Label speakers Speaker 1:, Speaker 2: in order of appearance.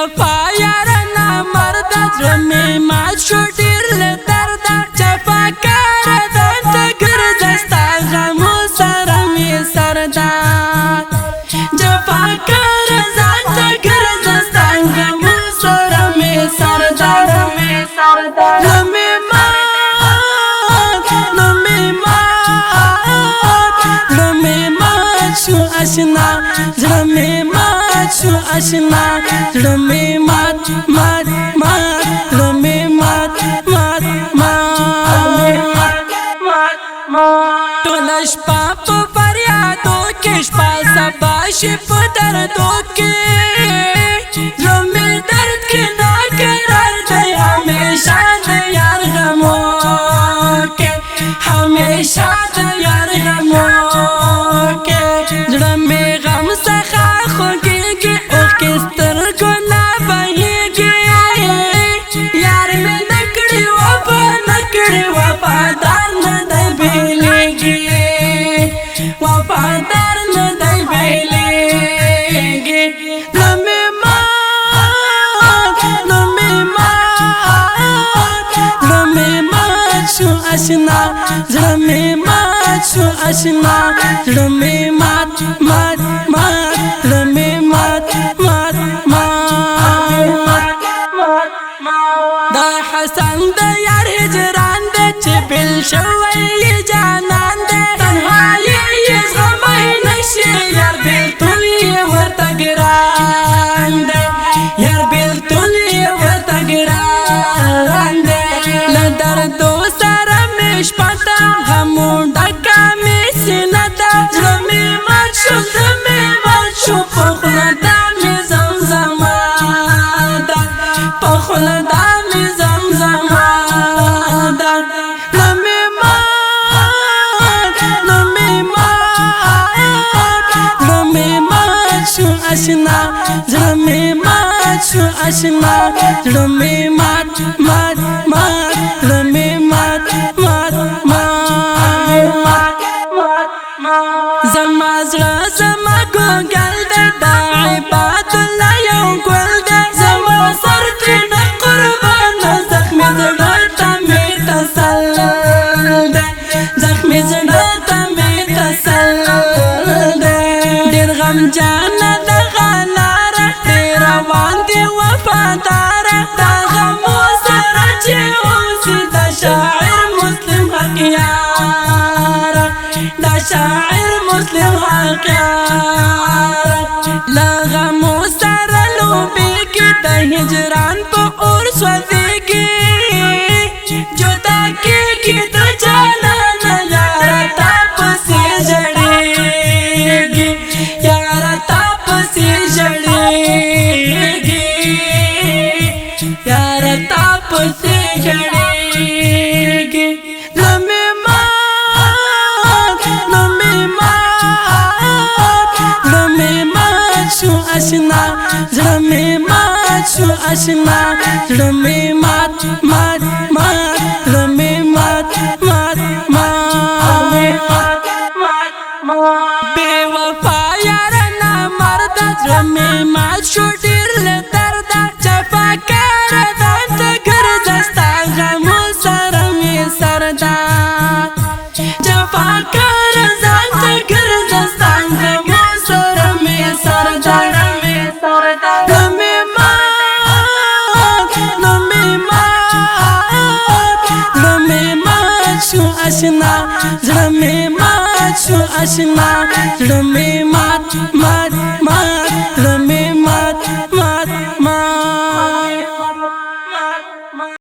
Speaker 1: وفا یارنا مرد زړه مې مات شو ډېر له درده جفاکاره دلته ګرځه ستا غمو سره مې سرده جفاکاره ځانته ګرځه ستا غمو سره مې سرده زړه مې اشنا زړه مې مات شو اشنا زړه مې مات زړه مې مات ټوله شپه په فریادو کې شپه سبا شي په دردو کې زړه مې درد کې ناقرار دی همیشه د یار غمو کې همیشه د یار غمو کې زړه مې غم څخه خوږېږي اوښکې سترګو نه بهېږي یار مې نه کړي وفا نه کړي وفادار نه دی بېلېږي وفادار نه دی بېلېږي زړه مې مات زړه مې مات شو اشنا زړه مې مات شو اشنا زړه مې مات زړه مې مات دا حسن د یار هجران دی چې بل شوی یې جانان دی تنهایي یې زغمی نشي یار بېلتون یې ورته ګران دی یار بېلتون یې ورته ګران دی له دردو سره مې شپه ده غمو ډکه مې سینه ده زړه مې مات شو زړه مې مات شو په خوله ده مې زمزمه ده په خوله ده مې زمزمه ده زړه مې مات زړه مې مات شو اشنا زړه مې مات شو اشنا زړه مې مات زړه مې مات زما زړه زما ګوګل دی دا عباد الله یو ګل دی زما سر ترېنه قربانه زخمي زړه ته مې تسل دی زخمي زړه ته مې تسل دی ډېر غمجانه دغه لاره ډېر روان دی وفاداره دا غمو سره چې اوسي دا شاعر مسلم حقیاره دا شاعر مسلم حقیاره له غمو سره لوبېږي د هجران په اور سوځېږي جدا کېږي د جانانه یاره تا پسې ژړېږي یاره تا پسې ژړېږي یاره تا پسې ژړېږي زړه مې مات زړه مې مات شو اشنا زړه مې مات شو اشنا زړه مې مات زړه مې مات بې وفا یارنا مرد زړه مې مات شو ډېر له درده جفاکاره ځانته ګرځه ستا غمو سره مې سرده جفاکاره ځانته ګرځه ستا غمو سره مې سرده زړه مې مات زړه مې مات شو اشنا زړه مې مات شو اشنا زړه مې مات زړه